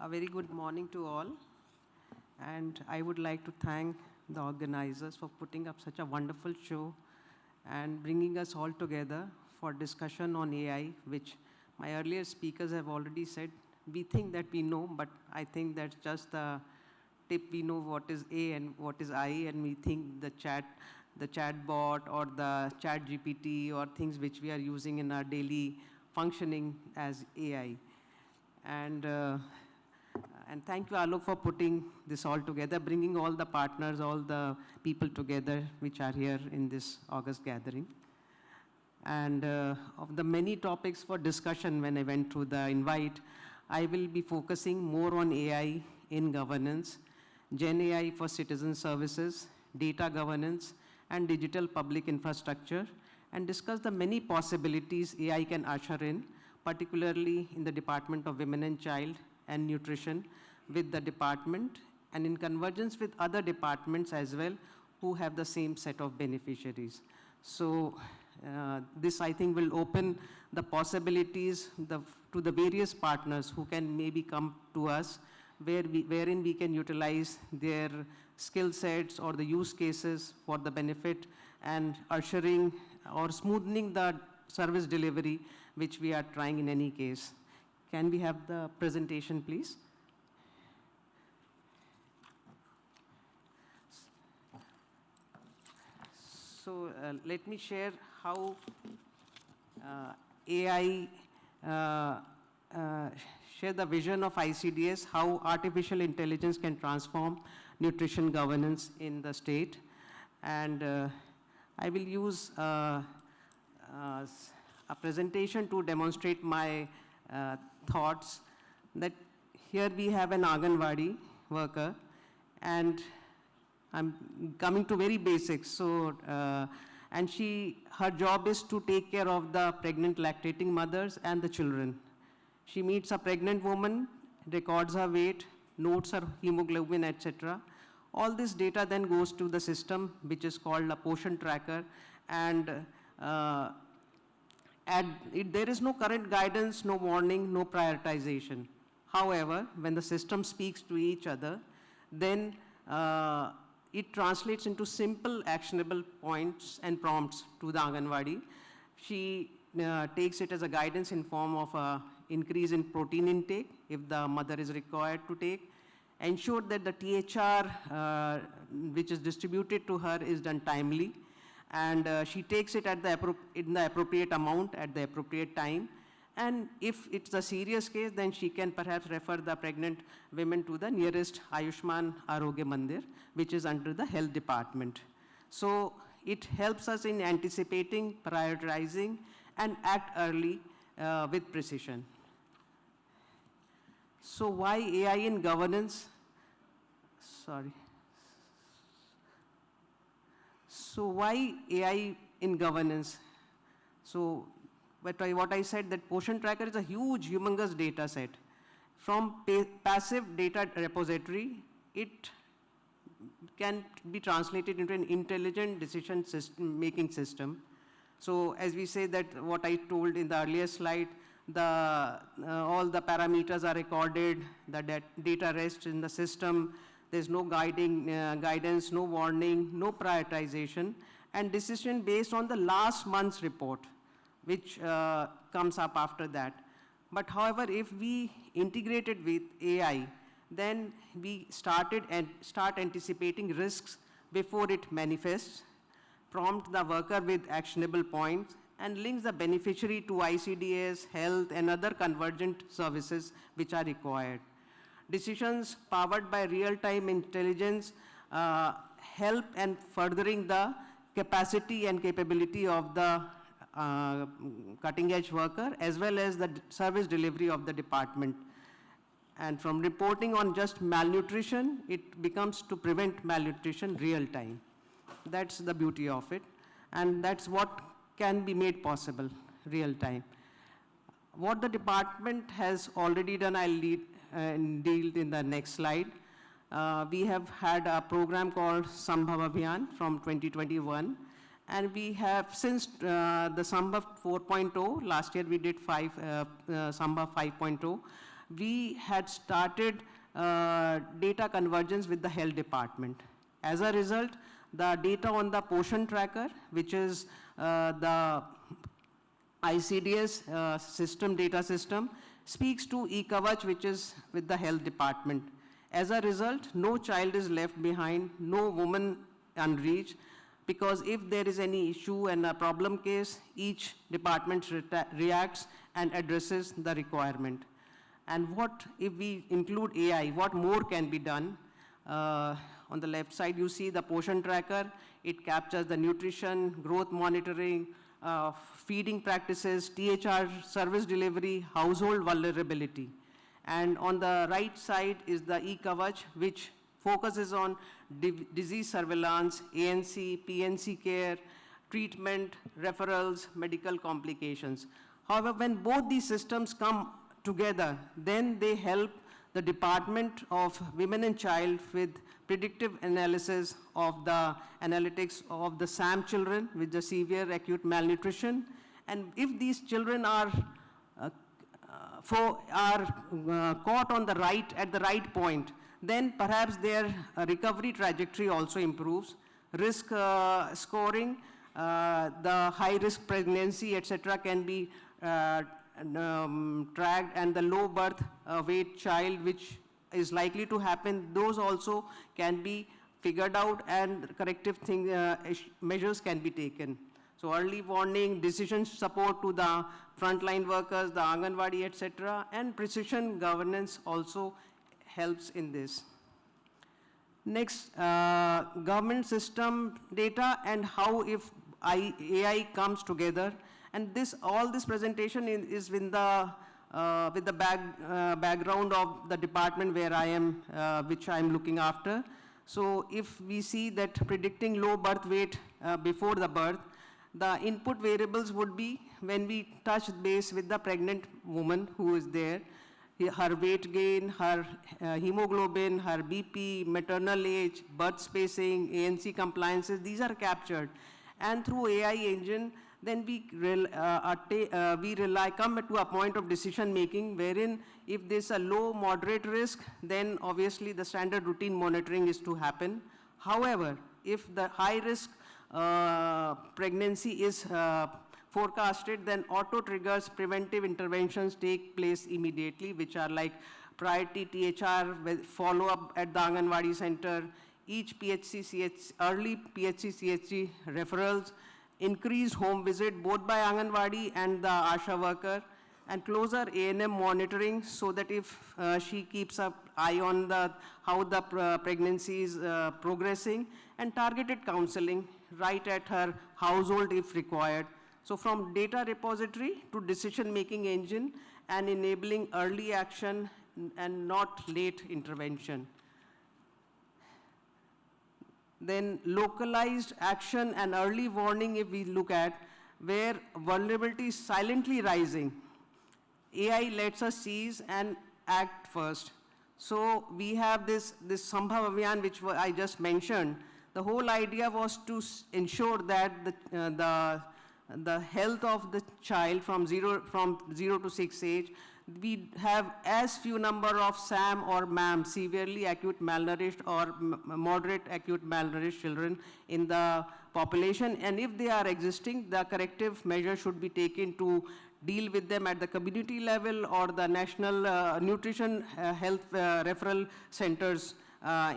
A very good morning to all. And I would like to thank the organizers for putting up such a wonderful show and bringing us all together for discussion on AI, which my earlier speakers have already said. We think that we know, but I think that's just the tip. We know what is A and what is I, and we think the chatbot or the chat GPT or things which we are using in our daily functioning as AI. And thank you, Alok, for putting this all together, bringing all the partners, all the people together which are here in this August gathering. And of the many topics for discussion when I went through the invite, I will be focusing more on AI in governance, Gen AI for citizen services, data governance, and digital public infrastructure, and discuss the many possibilities AI can usher in, particularly in the Department of Women and Child and Nutrition with the department, and in convergence with other departments as well who have the same set of beneficiaries. So this, I think, will open the possibilities to the various partners who can maybe come to us, wherein we can utilize their skill sets or the use cases for the benefit and ushering or smoothing the service delivery, which we are trying in any case. Can we have the presentation, please? So let me share how AI share the vision of ICDS, how artificial intelligence can transform nutrition governance in the state. And I will use a presentation to demonstrate my thoughts that here we have an Anganwadi worker, and I'm coming to very basics. So, and her job is to take care of the pregnant lactating mothers and the children. She meets a pregnant woman, records her weight, notes her hemoglobin, etc. All this data then goes to the system, which is called a portion tracker, and there is no current guidance, no warning, no prioritization. However, when the system speaks to each other, then it translates into simple actionable points and prompts to the Anganwadi. She takes it as a guidance in form of a increase in protein intake if the mother is required to take, ensure that the THR which is distributed to her is done timely, and she takes it at in the appropriate amount at the appropriate time. And if it's a serious case, then she can perhaps refer the pregnant women to the nearest Ayushman Arogya Mandir, which is under the health department. So it helps us in anticipating, prioritizing, and act early with precision. So why AI in governance? Sorry. So why AI in governance? So what I said, that portion tracker is a huge, humongous data set. From passive data repository, it can be translated into an intelligent decision making system. So as we say that what I told in the earlier slide, all the parameters are recorded, the data rests in the system, there's no guidance, no warning, no prioritization, and decision based on the last month's report, which comes up after that. But however, if we integrate it with AI, then we start anticipating risks before it manifests, prompt the worker with actionable points, and links the beneficiary to ICDS, health, and other convergent services which are required. Decisions powered by real-time intelligence help in furthering the capacity and capability of the cutting-edge worker, as well as the service delivery of the department. And from reporting on just malnutrition, it becomes to prevent malnutrition real time. That's the beauty of it. And that's what can be made possible real time. What the department has already done, I'll deal in the next slide. We have had a program called Sambhav Abhiyan from 2021. And we have, since the Sambhav 4.0, last year we did Sambhav 5.0, we had started data convergence with the health department. As a result, the data on the Poshan tracker, which is the ICDS data system, speaks to eKavach, which is with the health department. As a result, no child is left behind, no woman unreached, because if there is any issue and a problem case, each department reacts and addresses the requirement. And what if we include AI, what more can be done? On the left side, you see the Poshan tracker. It captures the nutrition, growth monitoring, feeding practices, THR service delivery, household vulnerability. And on the right side is the eKavach, which focuses on disease surveillance, ANC, PNC care, treatment, referrals, medical complications. However, when both these systems come together, then they help the Department of Women and Child with predictive analysis of the analytics of the SAM children with the severe acute malnutrition. And if these children are caught on at the right point, then perhaps their recovery trajectory also improves. Risk scoring, the high-risk pregnancy, etc., can be tracked, and the low birth weight child, which is likely to happen, those also can be figured out, and corrective measures can be taken. So early warning, decision support to the frontline workers, the Anganwadi, etc., and precision governance also helps in this. Next, government system data and how if AI comes together. And all this presentation is with the background of the department where I am, which I'm looking after. So if we see that predicting low birth weight before the birth, the input variables would be when we touch base with the pregnant woman who is there, her weight gain, her hemoglobin, her BP, maternal age, birth spacing, ANC compliances, these are captured. And through AI engine, then we come to a point of decision making wherein if there's a low, moderate risk, then obviously the standard routine monitoring is to happen. However, if the high risk pregnancy is forecasted, then auto triggers preventive interventions take place immediately, which are like priority THR, follow-up at the Anganwadi center, each early PHC CHG referrals, increased home visit both by Anganwadi and the ASHA worker, and closer A&M monitoring so that if she keeps an eye on how the pregnancy is progressing, and targeted counseling right at her household if required. So from data repository to decision-making engine and enabling early action and not late intervention. Then localized action and early warning, if we look at where vulnerability is silently rising, AI lets us seize and act first. So we have this Sambhav Abhiyan, which I just mentioned. The whole idea was to ensure that the health of the child from 0 to 6 age, we have as few number of SAM or MAM, severely acute malnourished or moderate acute malnourished children in the population. And if they are existing, the corrective measure should be taken to deal with them at the community level or the national nutrition health referral centers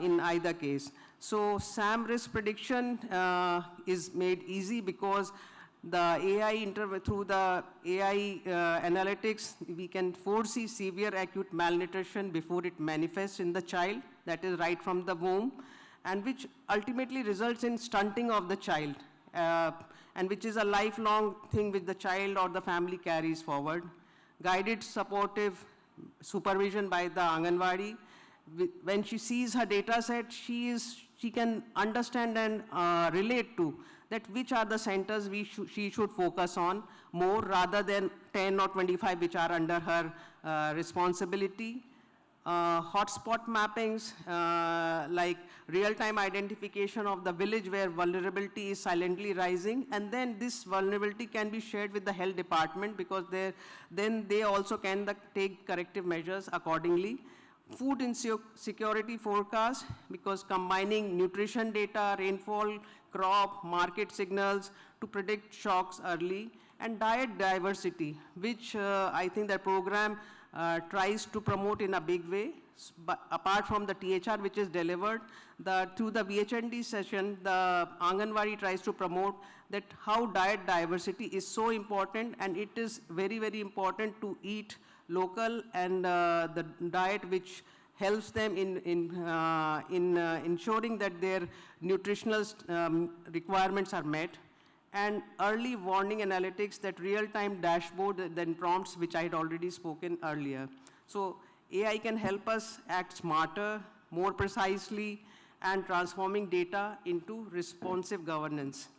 in either case. So SAM risk prediction is made easy because the AI through the AI analytics, we can foresee severe acute malnutrition before it manifests in the child, that is right from the womb, and which ultimately results in stunting of the child, and which is a lifelong thing which the child or the family carries forward. Guided supportive supervision by the Anganwadi. When she sees her data set, she can understand and relate to that which are the centers she should focus on more rather than 10 or 25 which are under her responsibility. hotspot mappings, like real-time identification of the village where vulnerability is silently rising, and then this vulnerability can be shared with the health department because then they also can take corrective measures accordingly. Food insecurity forecast, because combining nutrition data, rainfall, crop, market signals to predict shocks early, and diet diversity, which I think the program tries to promote in a big way. But apart from the THR which is delivered, through the VHND session, the Anganwadi tries to promote that how diet diversity is so important, and it is very, very important to eat local and the diet which helps them in ensuring that their nutritional requirements are met. And early warning analytics, that real-time dashboard, then prompts, which I had already spoken earlier. So AI can help us act smarter, more precisely, and transforming data into responsive governance.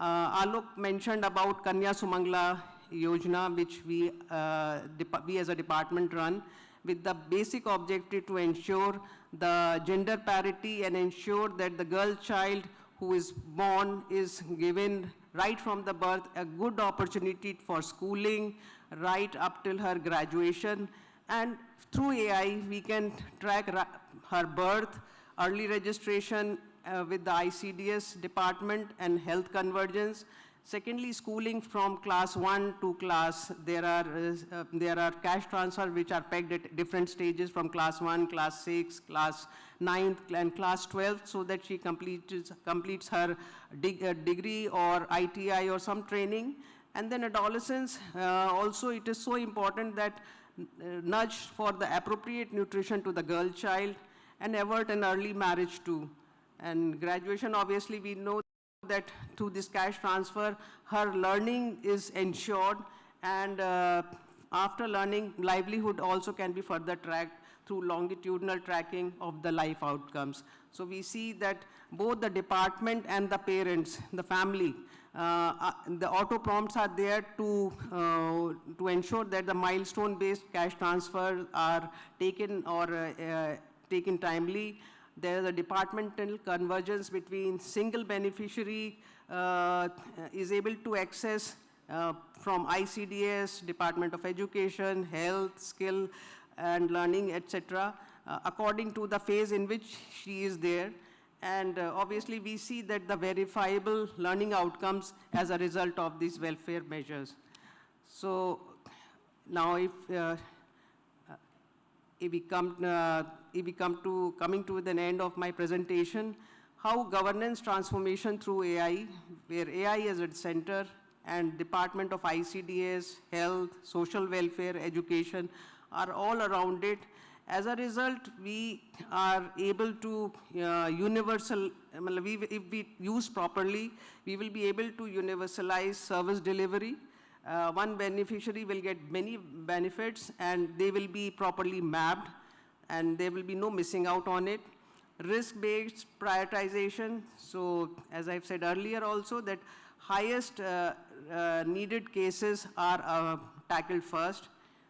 Alok mentioned about Kanya Sumangla Yojana, which we as a department run, with the basic objective to ensure the gender parity and ensure that the girl child who is born is given right from the birth a good opportunity for schooling right up till her graduation. And through AI, we can track her birth, early registration with the ICDS department and health convergence. Secondly, schooling from class 1 to class, there are cash transfer which are pegged at different stages from class 1, class 6, class 9, and class 12, so that she completes her degree or ITI or some training. And then adolescence, also it is so important that nudge for the appropriate nutrition to the girl child and avert an early marriage too. And graduation, obviously we know that through this cash transfer, her learning is ensured, and after learning, livelihood also can be further tracked through longitudinal tracking of the life outcomes. So we see that both the department and the parents, the family, the auto prompts are there to ensure that the milestone-based cash transfers are taken or taken timely. There is a departmental convergence between single beneficiary is able to access from ICDS, Department of Education, Health, Skill and Learning, etc., according to the phase in which she is there. And obviously we see that the verifiable learning outcomes as a result of these welfare measures. So now if we come to the end of my presentation, how governance transformation through AI, where AI is at center, and Department of ICDS, Health, Social Welfare, Education are all around it. As a result, we are able to if we use properly, we will be able to universalize service delivery. One beneficiary will get many benefits, and they will be properly mapped, and there will be no missing out on it. Risk-based prioritization. So as I've said earlier also, that highest needed cases are tackled first.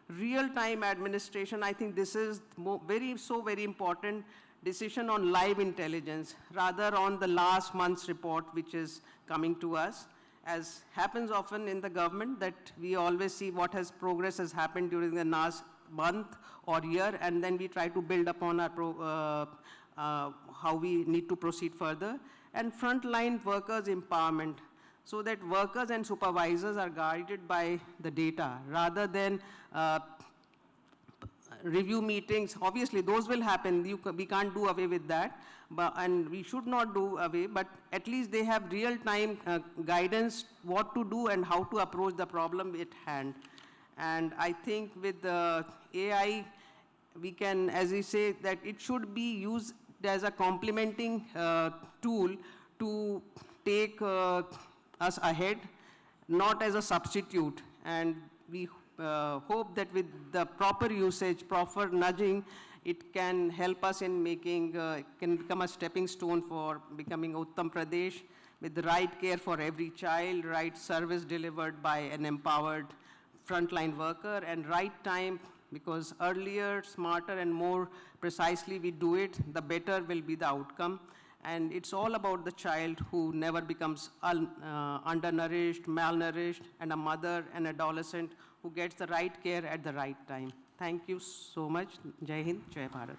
Real-time administration, I think this is very important. Decision on live intelligence, rather on the last month's report, which is coming to us. As happens often in the government, that we always see what progress has happened during the last month or year, and then we try to build upon our how we need to proceed further. And frontline workers empowerment, so that workers and supervisors are guided by the data rather than review meetings. Obviously, those will happen. We can't do away with that, and we should not do away, but at least they have real-time guidance what to do and how to approach the problem at hand. And I think with the AI, we can, as we say, that it should be used as a complementing tool to take us ahead, not as a substitute. And we hope that with the proper usage, proper nudging, it can help us in making, can become a stepping stone for becoming Uttar Pradesh, with the right care for every child, right service delivered by an empowered frontline worker, and right time because earlier, smarter, and more precisely we do it, the better will be the outcome. And it's all about the child who never becomes undernourished, malnourished, and a mother and adolescent who gets the right care at the right time. Thank you so much. Jai Hind, Jai Bharat.